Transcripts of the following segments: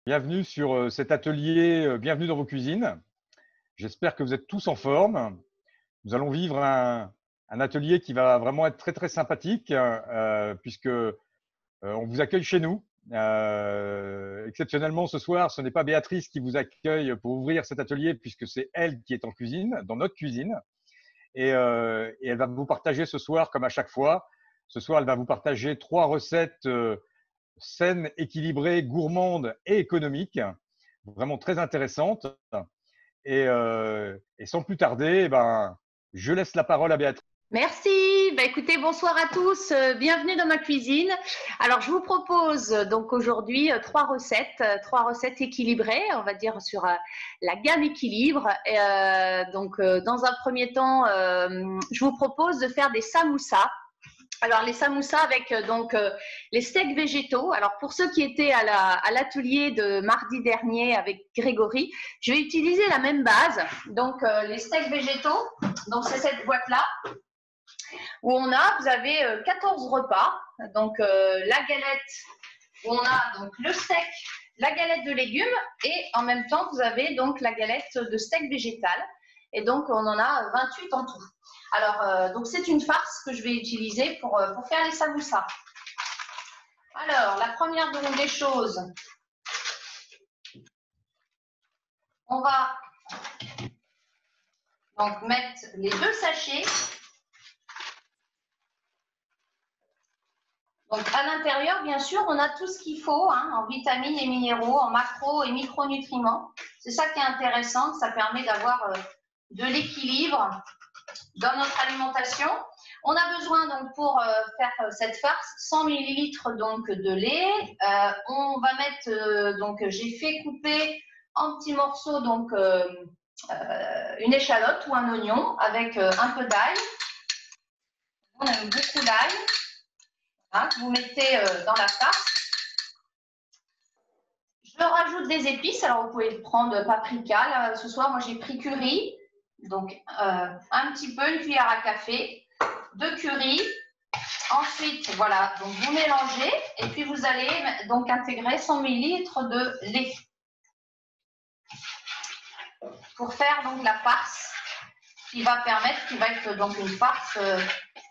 Bienvenue sur cet atelier, bienvenue dans vos cuisines. J'espère que vous êtes tous en forme. Nous allons vivre un atelier qui va vraiment être très très sympathique puisque on vous accueille chez nous. Exceptionnellement ce soir, ce n'est pas Béatrice qui vous accueille pour ouvrir cet atelier puisque c'est elle qui est en cuisine, dans notre cuisine. Et elle va vous partager ce soir, comme à chaque fois, ce soir elle va vous partager 3 recettes saine, équilibrée, gourmande et économique, vraiment très intéressante. Et sans plus tarder, je laisse la parole à Béatrice. Merci. Écoutez, bonsoir à tous. Bienvenue dans ma cuisine. Alors, je vous propose donc aujourd'hui 3 recettes équilibrées, on va dire sur la gamme équilibre. Dans un premier temps, je vous propose de faire des samoussas. Alors, les samoussas avec les steaks végétaux. Alors, pour ceux qui étaient à l'atelier de mardi dernier avec Grégory, je vais utiliser la même base. Donc, les steaks végétaux, donc c'est cette boîte-là où vous avez 14 repas. Donc, la galette, où on a donc le steak, la galette de légumes et en même temps, vous avez donc la galette de steak végétal. Et donc, on en a 28 en tout. Alors, donc c'est une farce que je vais utiliser pour faire les samoussas. Alors, la première des choses, on va donc mettre les 2 sachets. Donc, à l'intérieur, bien sûr, on a tout ce qu'il faut en vitamines et minéraux, en macro et micronutriments. C'est ça qui est intéressant, ça permet d'avoir de l'équilibre dans notre alimentation. On a besoin donc pour faire cette farce 100 ml donc de lait. On va mettre j'ai fait couper en petits morceaux donc une échalote ou un oignon avec un peu d'ail. On aime beaucoup l'ail. Que vous mettez dans la farce. Je rajoute des épices. Alors vous pouvez prendre paprika. Là, ce soir, moi j'ai pris curry. Donc, un petit peu, une cuillère à café de curry. Ensuite, voilà, donc vous mélangez et puis vous allez donc intégrer 100 ml de lait pour faire donc la farce qui va être donc une farce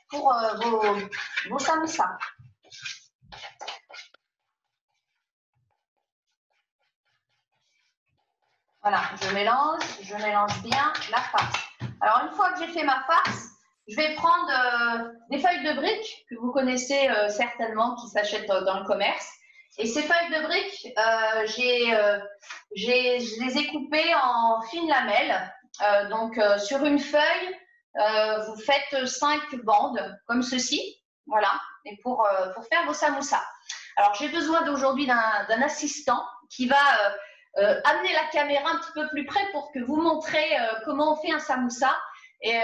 pour vos samoussas. Voilà, je mélange bien la farce. Alors, une fois que j'ai fait ma farce, je vais prendre des feuilles de briques que vous connaissez certainement, qui s'achètent dans le commerce. Et ces feuilles de briques, je les ai coupées en fines lamelles. Sur une feuille, vous faites 5 bandes comme ceci. Voilà, et pour faire vos samoussas. Alors, j'ai besoin aujourd'hui d'un assistant qui va amener la caméra un petit peu plus près pour que vous montrez comment on fait un samoussa. Et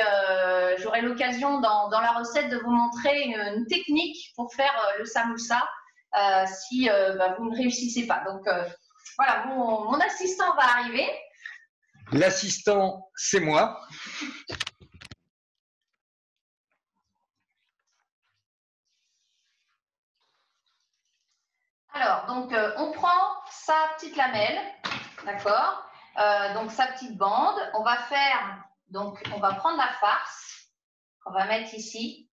j'aurai l'occasion dans la recette de vous montrer une technique pour faire le samoussa si vous ne réussissez pas. Donc voilà, mon assistant va arriver. L'assistant, c'est moi. Alors, donc on prend sa petite lamelle, d'accord, donc sa petite bande. On va prendre la farce qu'on va mettre ici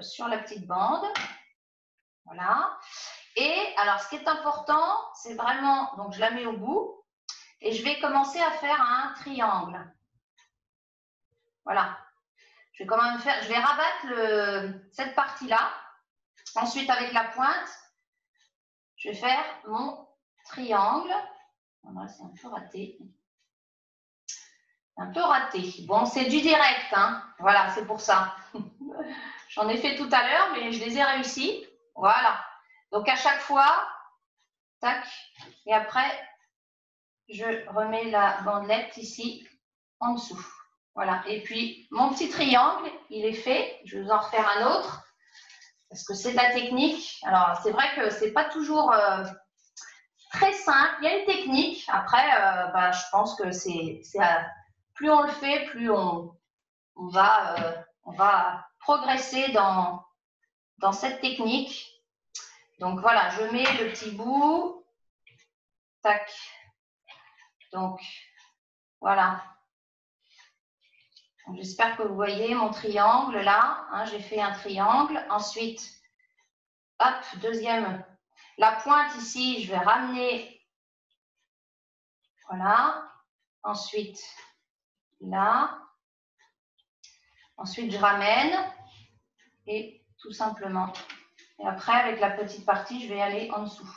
sur la petite bande. Voilà. Et alors, ce qui est important, c'est vraiment, donc je la mets au bout et je vais commencer à faire un triangle. Voilà. Je vais rabattre cette partie-là. Ensuite, avec la pointe, je vais faire mon triangle. Voilà, c'est un peu raté. Un peu raté. Bon, c'est du direct, hein. Voilà, c'est pour ça. J'en ai fait tout à l'heure, mais je les ai réussis. Voilà. Donc, à chaque fois, tac, et après, je remets la bandelette ici, en dessous. Voilà. Et puis, mon petit triangle, il est fait. Je vais vous en refaire un autre, parce que c'est de la technique. Alors, c'est vrai que c'est pas toujours très simple. Il y a une technique. Après, je pense que plus on le fait, plus on va progresser dans cette technique. Donc voilà, je mets le petit bout Tac. Donc, voilà. J'espère que vous voyez mon triangle là. Hein, j'ai fait un triangle. Ensuite, hop, deuxième. La pointe ici, je vais ramener. Voilà. Ensuite, là. Ensuite, je ramène. Et tout simplement. Et après, avec la petite partie, je vais aller en dessous.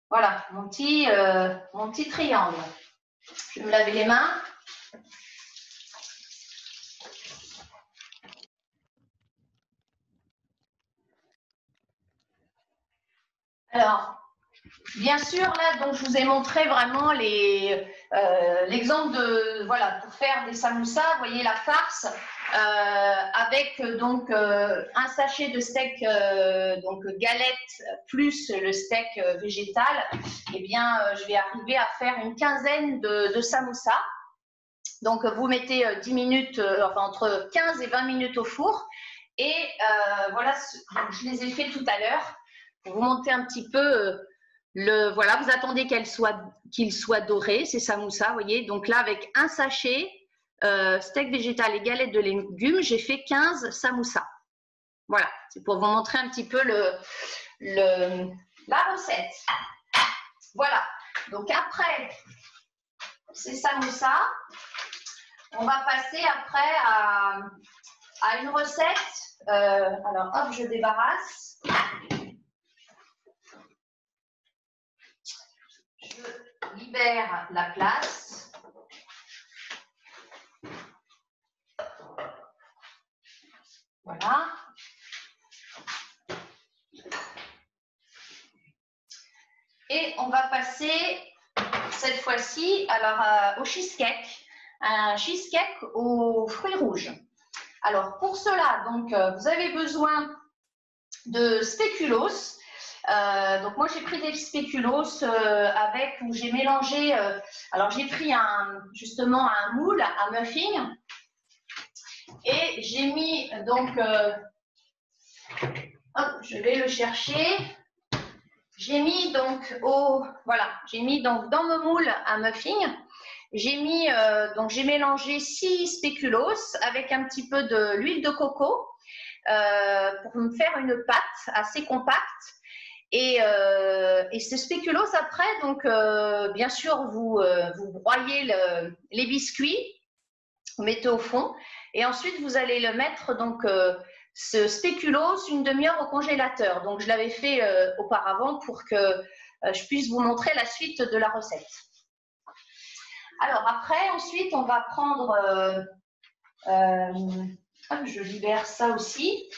Voilà, mon petit triangle. Je vais me laver les mains. Alors, bien sûr, là, donc, je vous ai montré vraiment l'exemple de, voilà, pour faire des samoussas, vous voyez la farce, avec donc un sachet de steak, donc galette, plus le steak végétal, eh bien, je vais arriver à faire une quinzaine de samoussas. Donc, vous mettez 10 minutes, enfin entre 15 et 20 minutes au four. Et voilà, je les ai fait tout à l'heure. Pour vous montrer un petit peu voilà, vous attendez qu'il soit doré, ces samoussas, vous voyez. Donc là, avec un sachet, steak végétal et galette de légumes, j'ai fait 15 samoussas. Voilà, c'est pour vous montrer un petit peu la recette. Voilà, donc après ces samoussas, on va passer après à une recette. Alors, hop, je débarrasse. Je libère la place. Voilà. Et on va passer cette fois-ci au cheesecake. Un cheesecake aux fruits rouges. Alors pour cela, donc vous avez besoin de spéculoos. Donc moi j'ai pris des spéculoos où j'ai mélangé. Alors j'ai pris justement un moule à muffin et j'ai mis donc. Hop, je vais le chercher. J'ai mis donc j'ai mis donc dans mon moule à muffin. J'ai mis j'ai mélangé 6 spéculoos avec un petit peu de l'huile de coco pour me faire une pâte assez compacte. Et ce spéculoos après, donc bien sûr vous broyez les biscuits, vous mettez au fond, et ensuite vous allez le mettre donc ce spéculoos une demi-heure au congélateur. Donc je l'avais fait auparavant pour que je puisse vous montrer la suite de la recette. Alors après, ensuite, on va prendre, je libère ça aussi.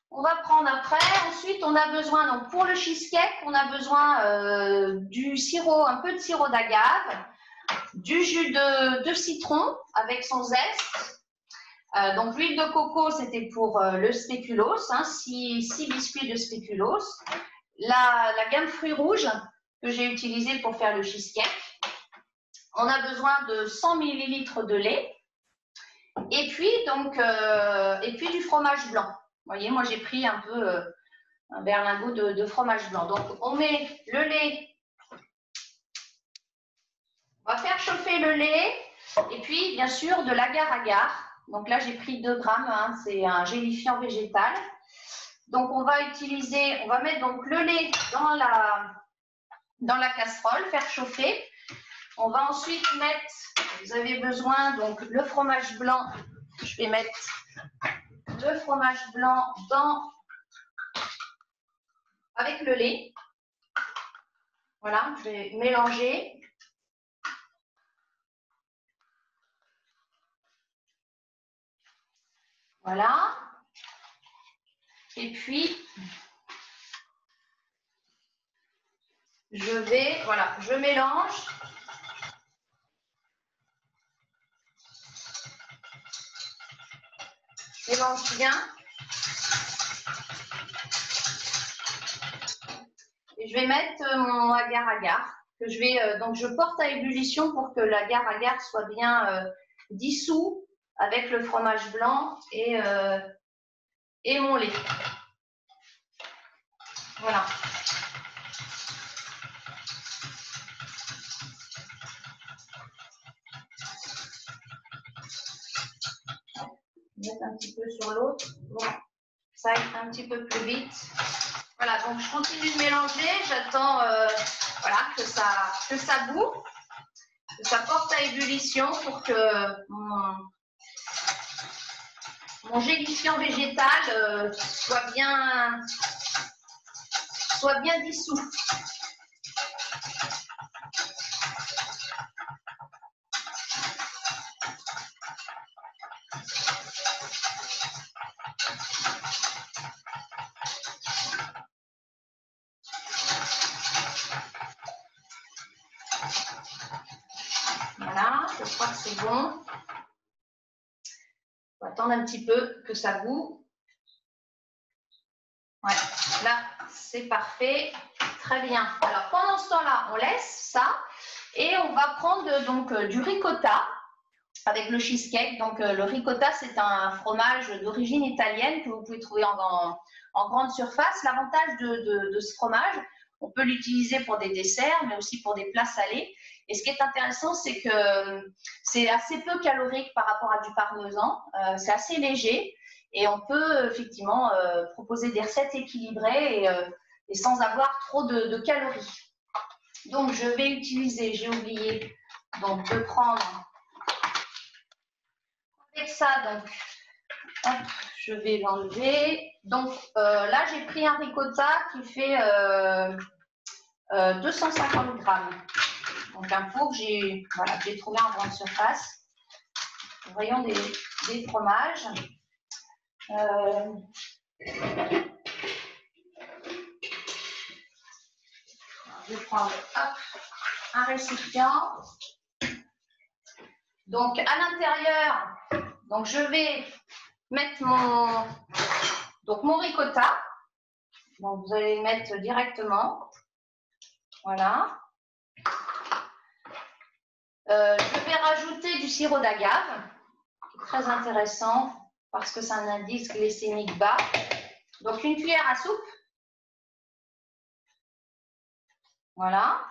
On va prendre après, ensuite, on a besoin, donc pour le cheesecake, on a besoin du sirop, un peu de sirop d'agave, du jus de citron avec son zeste. Donc l'huile de coco, c'était pour le spéculoos, 6 biscuits de spéculoos. La gamme fruits rouges que j'ai utilisée pour faire le cheesecake. On a besoin de 100 ml de lait et puis du fromage blanc. Vous voyez, moi j'ai pris un peu un berlingot de fromage blanc. Donc on met le lait, on va faire chauffer le lait et puis bien sûr de l'agar-agar. Donc là j'ai pris 2 grammes, c'est un gélifiant végétal. Donc on va mettre donc le lait dans la casserole, faire chauffer. On va ensuite mettre, vous avez besoin, donc le fromage blanc. Je vais mettre le fromage blanc avec le lait. Voilà, je vais mélanger. Voilà. Et puis, je mélange. Je mélange bien. Et je vais mettre mon agar-agar que je porte à ébullition pour que l'agar-agar soit bien dissous avec le fromage blanc et mon lait. Voilà. mettre un petit peu sur l'autre. Bon, ça aille un petit peu plus vite. Voilà, donc je continue de mélanger. J'attends voilà, que ça bout, que ça porte à ébullition pour que mon gélifiant végétal soit bien dissous. Voilà, je crois que c'est bon. On va attendre un petit peu que ça bout. Ouais, là, c'est parfait. Très bien. Alors, pendant ce temps-là, on laisse ça et on va prendre donc du ricotta avec le cheesecake. Donc, le ricotta, c'est un fromage d'origine italienne que vous pouvez trouver en grande surface. L'avantage de ce fromage, on peut l'utiliser pour des desserts, mais aussi pour des plats salés. Et ce qui est intéressant, c'est que c'est assez peu calorique par rapport à du parmesan. C'est assez léger et on peut effectivement proposer des recettes équilibrées et sans avoir trop de calories. Donc, je vais utiliser, j'ai oublié donc de prendre avec ça, donc hop, je vais l'enlever. Donc là, j'ai pris un ricotta qui fait 250 grammes. Donc un pot que j'ai trouvé en grande surface. Voyons des fromages. Je vais prendre un récipient. Donc à l'intérieur, donc je vais mettre mon ricotta. Donc vous allez le mettre directement. Voilà. Je vais rajouter du sirop d'agave, très intéressant parce que c'est un indice glycémique bas. Donc une cuillère à soupe. Voilà.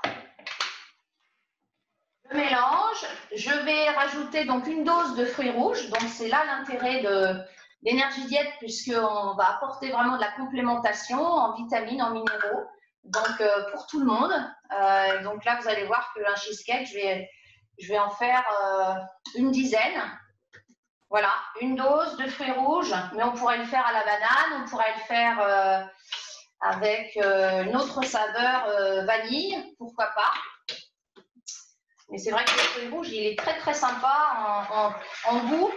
Je mélange. Je vais rajouter donc une dose de fruits rouges. Donc c'est là l'intérêt d'énergie diète puisqu'on va apporter vraiment de la complémentation en vitamines, en minéraux. Donc pour tout le monde. Donc là vous allez voir que un cheesecake, je vais en faire une dizaine. Voilà, une dose de fruits rouges, mais on pourrait le faire à la banane, on pourrait le faire avec une autre saveur vanille, pourquoi pas. Mais c'est vrai que le fruit rouge, il est très très sympa en goût.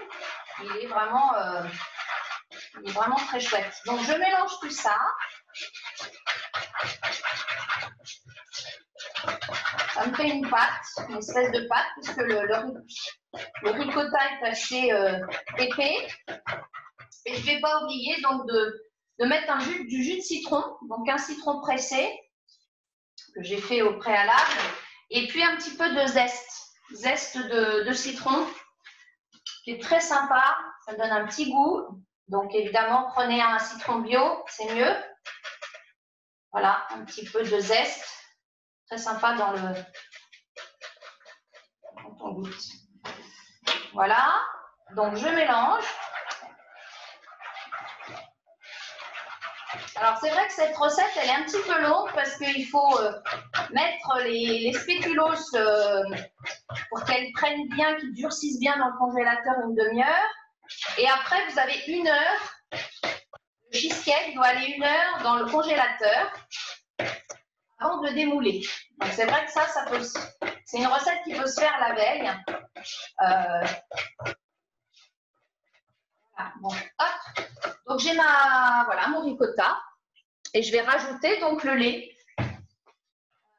Il est vraiment très chouette. Donc je mélange tout ça. Ça me fait une pâte, une espèce de pâte, puisque le ricotta est assez épais. Et je ne vais pas oublier donc de mettre du jus de citron, donc un citron pressé que j'ai fait au préalable, et puis un petit peu de zeste de citron, qui est très sympa, ça donne un petit goût. Donc évidemment, prenez un citron bio, c'est mieux. Voilà, un petit peu de zeste, très sympa quand on goûte. Voilà, donc je mélange. Alors c'est vrai que cette recette, elle est un petit peu longue parce qu'il faut mettre les spéculoos pour qu'elles prennent bien, qu'ils durcissent bien dans le congélateur une demi-heure. Et après, vous avez 1 heure. Le cheesecake doit aller 1 heure dans le congélateur avant de le démouler. Donc c'est vrai que c'est une recette qui peut se faire la veille. Voilà, bon, hop. Donc j'ai mon ricotta et je vais rajouter donc le lait.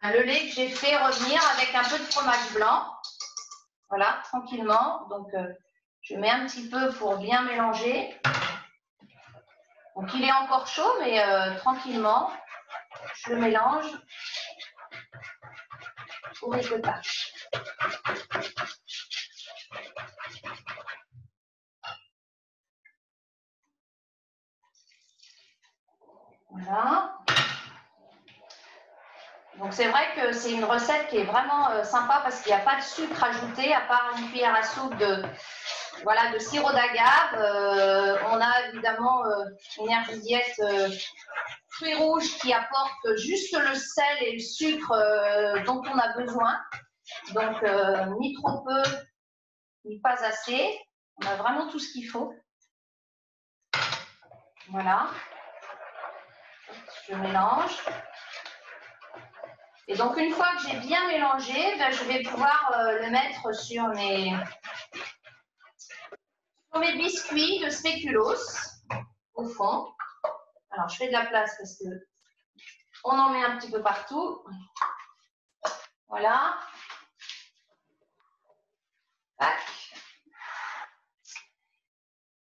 Le lait que j'ai fait revenir avec un peu de fromage blanc. Voilà, tranquillement. Donc je mets un petit peu pour bien mélanger. Donc il est encore chaud, mais tranquillement, je le mélange au ricotta. Voilà. Donc c'est vrai que c'est une recette qui est vraiment sympa parce qu'il n'y a pas de sucre ajouté à part une cuillère à soupe voilà, de sirop d'agave. On a évidemment Énergie Diète fruits rouges qui apporte juste le sel et le sucre dont on a besoin. Donc, ni trop peu, ni pas assez. On a vraiment tout ce qu'il faut. Voilà. Je mélange. Et donc, une fois que j'ai bien mélangé, ben, je vais pouvoir le mettre sur mes biscuits de spéculoos au fond. Alors, je fais de la place parce que on en met un petit peu partout. Voilà. Tac.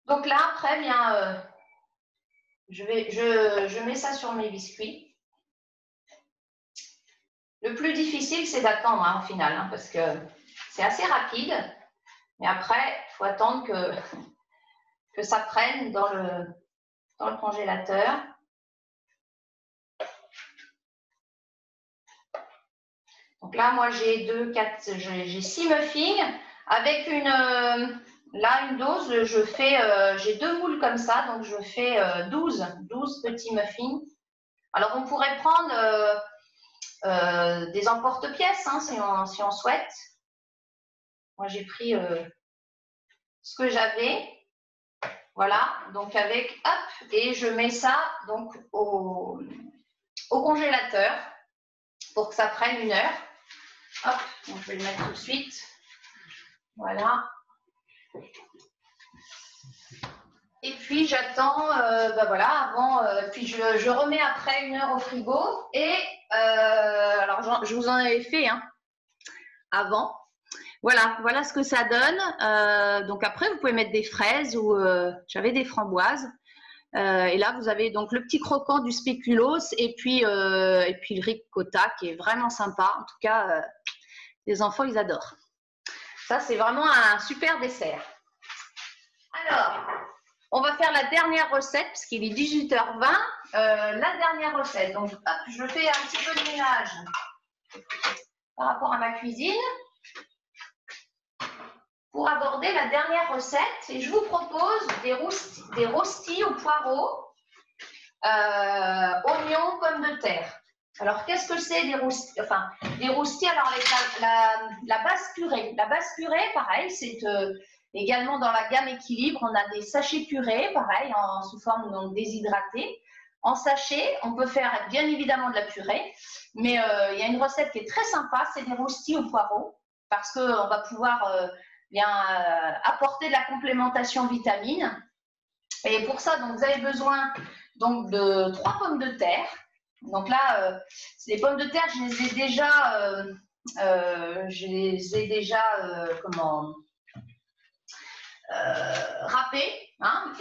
Donc là, après, bien, je mets ça sur mes biscuits. Le plus difficile, c'est d'attendre au final, hein, parce que c'est assez rapide. Mais après, il faut attendre que ça prenne dans le congélateur. Donc là, moi, j'ai 6 muffins avec une dose. J'ai 2 moules comme ça, donc je fais 12 petits muffins. Alors, on pourrait prendre des emporte-pièces, hein, si on souhaite. Moi, j'ai pris ce que j'avais. Voilà, donc avec, hop, et je mets ça donc au congélateur pour que ça prenne 1 heure. Hop, donc je vais le mettre tout de suite. Voilà. Et puis j'attends, ben voilà, avant, puis je remets après 1 heure au frigo. Et alors je vous en avais fait avant. Voilà ce que ça donne. Donc après, vous pouvez mettre des fraises ou j'avais des framboises. Et là, vous avez donc le petit croquant du spéculoos et puis le ricotta qui est vraiment sympa. En tout cas, les enfants, ils adorent. Ça, c'est vraiment un super dessert. Alors, on va faire la dernière recette parce qu'il est 18h20. La dernière recette. Donc, hop, je fais un petit peu de ménage par rapport à ma cuisine pour aborder la dernière recette. Et je vous propose des rostis au poireau, oignons, pommes de terre. Alors, qu'est-ce que c'est des rostis? Enfin, des rostis, alors avec la base purée. La base purée, pareil, c'est également dans la gamme équilibre. On a des sachets purés, pareil, sous forme donc déshydratée. En sachet, on peut faire bien évidemment de la purée, mais il y a une recette qui est très sympa, c'est des rostis au poireau, parce qu'on va pouvoir apporter de la complémentation vitamine. Et pour ça, donc, vous avez besoin donc, de 3 pommes de terre. Donc là, les pommes de terre, je les ai déjà, râpées, hein,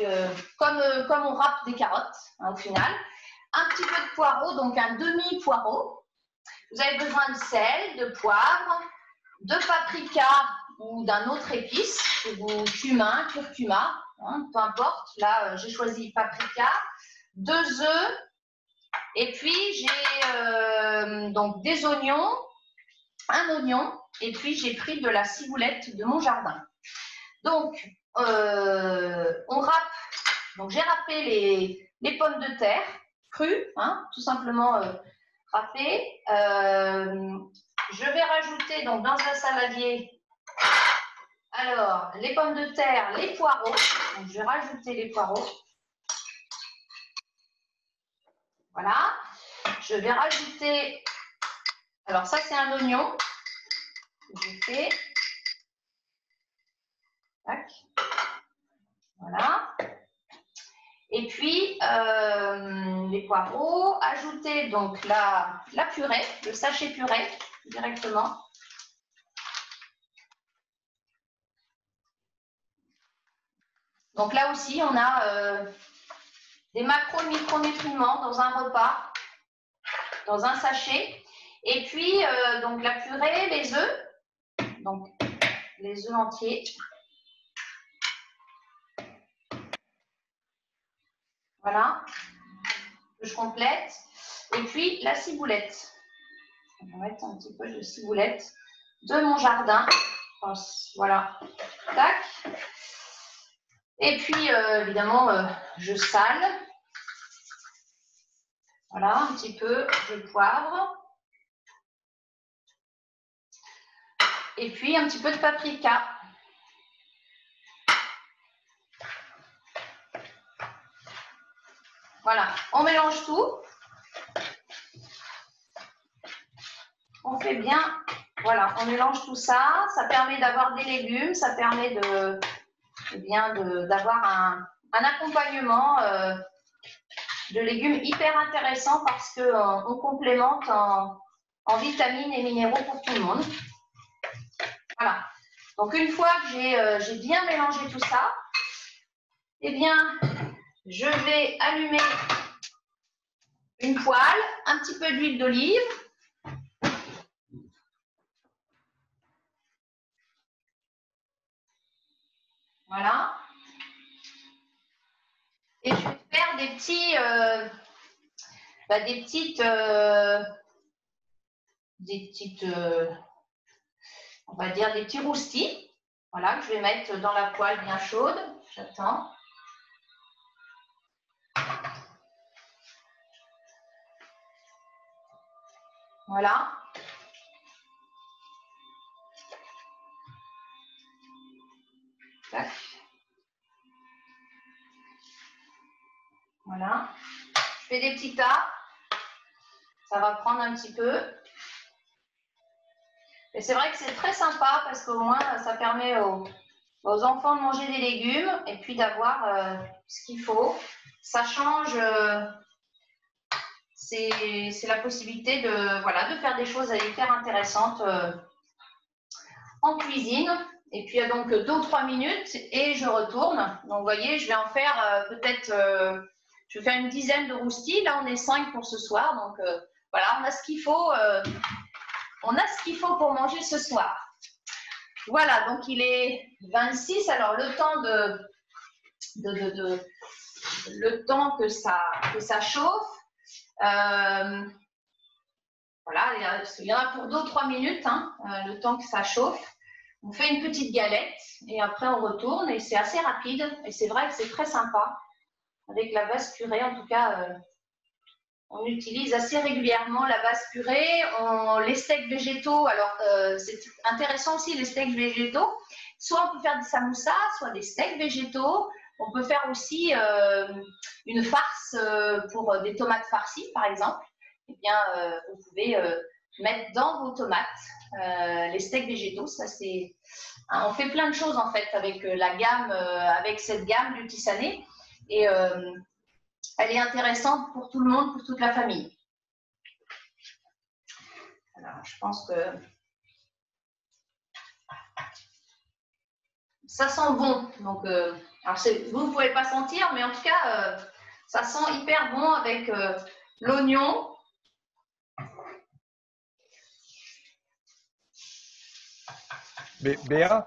comme on râpe des carottes, hein, au final. Un petit peu de poireau, donc un demi-poireau. Vous avez besoin de sel, de poivre, de paprika ou d'un autre épice, ou cumin, curcuma, hein, peu importe. Là, j'ai choisi paprika, 2 œufs, et puis j'ai donc des oignons, un oignon, et puis j'ai pris de la ciboulette de mon jardin. Donc, on râpe. Donc, j'ai râpé les pommes de terre crues, hein, tout simplement râpées. Je vais rajouter donc dans un saladier, alors, les pommes de terre, les poireaux. Donc, je vais rajouter les poireaux. Voilà. Je vais rajouter, alors ça c'est un oignon que j'ai fait. Tac. Voilà. Et puis, les poireaux, ajouter donc la purée, le sachet purée directement. Donc là aussi, on a des macros et micronutriments dans un repas, dans un sachet. Et puis, donc la purée, les œufs, donc les œufs entiers. Voilà, que je complète. Et puis la ciboulette. On va mettre un petit peu de ciboulette de mon jardin. Voilà, tac. Et puis, évidemment, je sale. Voilà, un petit peu de poivre. Et puis, un petit peu de paprika. Voilà, on mélange tout. On fait bien, voilà, on mélange tout ça. Ça permet d'avoir des légumes, ça permet d'avoir un accompagnement de légumes hyper intéressant parce qu'on complémente en vitamines et minéraux pour tout le monde. Voilà. Donc, une fois que j'ai bien mélangé tout ça, eh bien, je vais allumer une poêle, un petit peu d'huile d'olive. Voilà. Et je vais faire des petites, on va dire des petits roustis. Voilà, que je vais mettre dans la poêle bien chaude. J'attends. Voilà. Tac. Voilà. Je fais des petits tas. Ça va prendre un petit peu. Et c'est vrai que c'est très sympa parce qu'au moins, ça permet aux enfants de manger des légumes et puis d'avoir ce qu'il faut. Ça change. C'est la possibilité de faire des choses hyper intéressantes en cuisine. Et puis, il y a donc 2 ou 3 minutes et je retourne. Donc, vous voyez, je vais en faire peut-être, je vais faire une dizaine de roustis. Là, on est 5 pour ce soir. Donc, voilà, on a ce qu'il faut. On a ce qu'il faut pour manger ce soir. Voilà, donc il est 26. Alors, le temps que ça chauffe. Voilà, il y en a pour 2 ou 3 minutes, hein, le temps que ça chauffe. On fait une petite galette et après on retourne et c'est assez rapide et c'est vrai que c'est très sympa. Avec la base purée, en tout cas, on utilise assez régulièrement la base purée. Les steaks végétaux, alors c'est intéressant aussi les steaks végétaux. Soit on peut faire des samoussas, soit des steaks végétaux. On peut faire aussi une farce pour des tomates farcies, par exemple. Eh bien, vous pouvez mettre dans vos tomates les steaks végétaux. Ça, c'est, on fait plein de choses en fait avec la gamme, avec cette gamme du Tissané. Et elle est intéressante pour tout le monde, pour toute la famille. Alors, je pense que ça sent bon. Donc, alors vous ne pouvez pas sentir, mais en tout cas, ça sent hyper bon avec l'oignon. Mais Béa,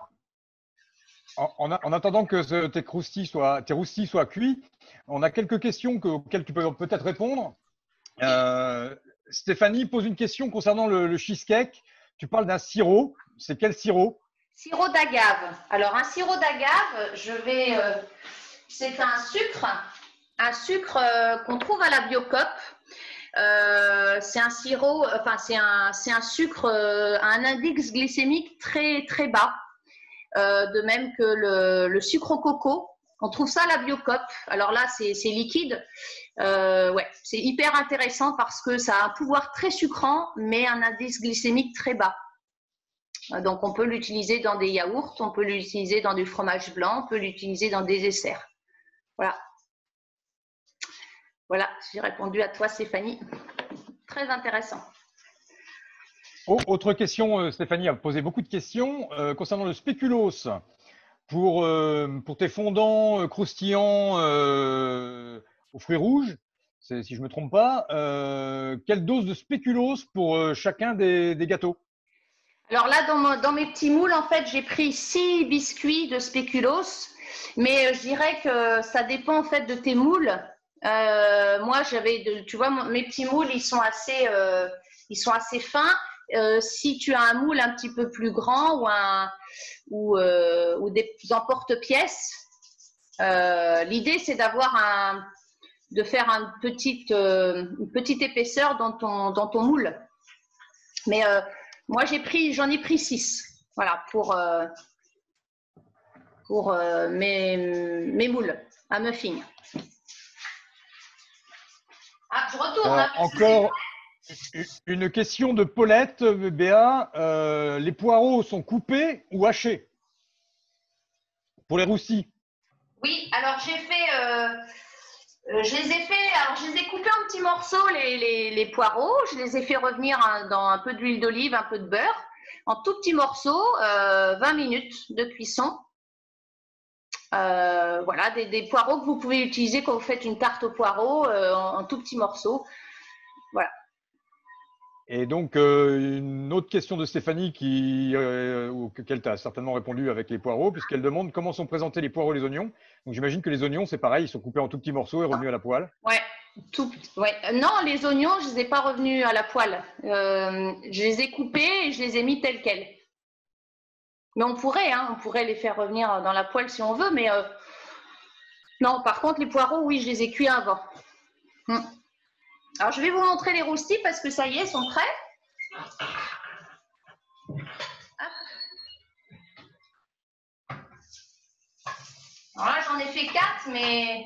en attendant que tes roustis soient cuits, on a quelques questions auxquelles tu peux peut-être répondre. Stéphanie pose une question concernant le cheesecake. Tu parles d'un sirop. C'est quel sirop? Sirop d'agave. Alors, un sirop d'agave, c'est un sucre qu'on trouve à la Biocoop. C'est un sirop, enfin c'est un sucre à un index glycémique très très bas, de même que le sucre au coco. On trouve ça à la Biocoop. Alors là, c'est liquide. Ouais, c'est hyper intéressant parce que ça a un pouvoir très sucrant, mais un indice glycémique très bas. Donc, on peut l'utiliser dans des yaourts, on peut l'utiliser dans du fromage blanc, on peut l'utiliser dans des desserts. Voilà. Voilà, j'ai répondu à toi, Stéphanie. Très intéressant. Oh, autre question, Stéphanie a posé beaucoup de questions concernant le spéculoos. Pour tes fondants croustillants aux fruits rouges, si je ne me trompe pas, quelle dose de spéculoos pour chacun des gâteaux? Alors là, dans mes petits moules, en fait, j'ai pris 6 biscuits de spéculoos, mais je dirais que ça dépend en fait de tes moules. Moi, tu vois, mes petits moules, ils sont assez fins. Si tu as un moule un petit peu plus grand ou des emporte-pièces, L'idée, c'est de faire une petite épaisseur dans ton moule. Mais moi, j'en ai pris 6, voilà, pour mes moules à muffins. Ah, je retourne. Encore une question de Paulette, Béa. Les poireaux sont coupés ou hachés pour les roustis? Oui, alors je les ai coupés en petits morceaux, les poireaux. Je les ai fait revenir dans un peu d'huile d'olive, un peu de beurre, en tout petits morceaux, 20 minutes de cuisson. Voilà, des poireaux que vous pouvez utiliser quand vous faites une tarte aux poireaux en tout petits morceaux. Voilà. Et donc, une autre question de Stéphanie auquel tu as certainement répondu avec les poireaux, puisqu'elle demande comment sont présentés les poireaux et les oignons. Donc, j'imagine que les oignons, c'est pareil, ils sont coupés en tout petits morceaux et revenus à la poêle. Ouais, ouais. Non, les oignons, je ne les ai pas revenus à la poêle. Je les ai coupés et je les ai mis tels quels. Mais on pourrait les faire revenir dans la poêle si on veut, mais non, par contre, les poireaux, oui, je les ai cuits avant. Alors, je vais vous montrer les roustis parce que ça y est, ils sont prêts. Alors là, j'en ai fait 4, mais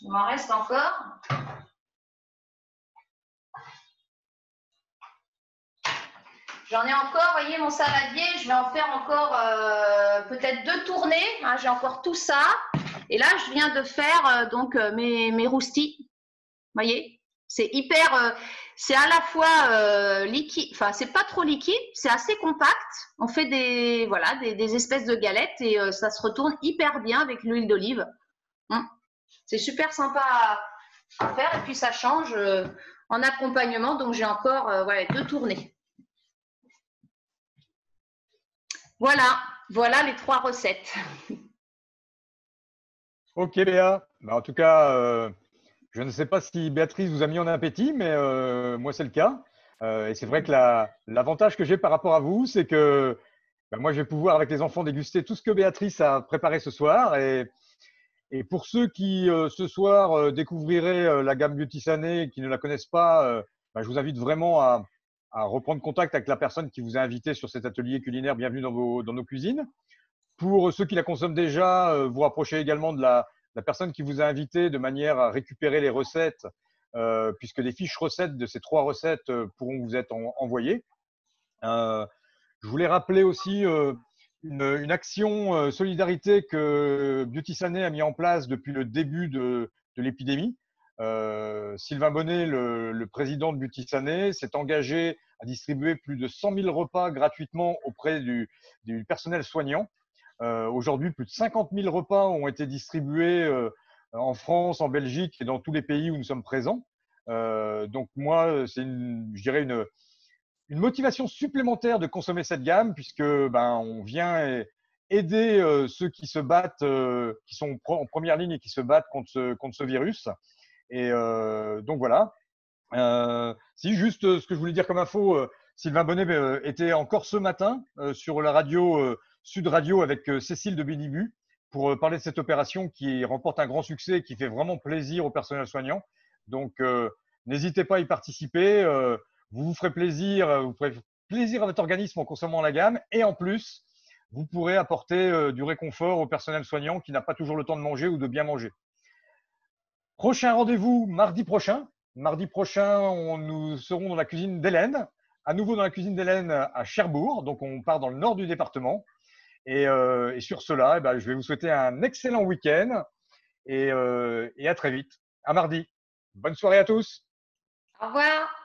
il m'en reste encore. J'en ai encore, vous voyez, mon saladier, je vais en faire encore peut-être 2 tournées. Hein, j'ai encore tout ça. Et là, je viens de faire mes roustis. Vous voyez, c'est hyper, c'est à la fois liquide, enfin, c'est pas trop liquide, c'est assez compact. On fait des espèces de galettes et ça se retourne hyper bien avec l'huile d'olive. C'est super sympa à faire et puis ça change en accompagnement. Donc, j'ai encore 2 tournées. Voilà les 3 recettes. Ok, Béa. En tout cas, je ne sais pas si Béatrice vous a mis en appétit, mais moi, c'est le cas. Et c'est vrai que l'avantage que j'ai par rapport à vous, c'est que moi, je vais pouvoir, avec les enfants, déguster tout ce que Béatrice a préparé ce soir. Et pour ceux qui, ce soir, découvriraient la gamme Beauty Sané et qui ne la connaissent pas, je vous invite vraiment à reprendre contact avec la personne qui vous a invité sur cet atelier culinaire. Bienvenue dans nos cuisines. Pour ceux qui la consomment déjà, vous rapprochez également de la personne qui vous a invité de manière à récupérer les recettes, puisque des fiches recettes de ces 3 recettes pourront vous être envoyées. Je voulais rappeler aussi une action solidarité que Beauty Sané a mis en place depuis le début de l'épidémie. Sylvain Bonnet, le président de Beauty Sané, s'est engagé à distribuer plus de 100 000 repas gratuitement auprès du personnel soignant. Aujourd'hui, plus de 50 000 repas ont été distribués en France, en Belgique et dans tous les pays où nous sommes présents. Donc moi, c'est je dirais une motivation supplémentaire de consommer cette gamme puisque on vient aider ceux qui se battent, qui sont en première ligne et qui se battent contre ce virus. Et donc voilà. Si juste ce que je voulais dire comme info, Sylvain Bonnet était encore ce matin sur la radio Sud Radio avec Cécile de Bénibu pour parler de cette opération qui remporte un grand succès et qui fait vraiment plaisir au personnel soignant. Donc n'hésitez pas à y participer. Vous vous ferez plaisir, vous ferez plaisir à votre organisme en consommant la gamme et en plus, vous pourrez apporter du réconfort au personnel soignant qui n'a pas toujours le temps de manger ou de bien manger. Prochain rendez-vous mardi prochain. Mardi prochain, nous serons dans la cuisine d'Hélène, à nouveau dans la cuisine d'Hélène à Cherbourg. Donc, on part dans le nord du département. Et sur cela, je vais vous souhaiter un excellent week-end et à très vite. À mardi. Bonne soirée à tous. Au revoir.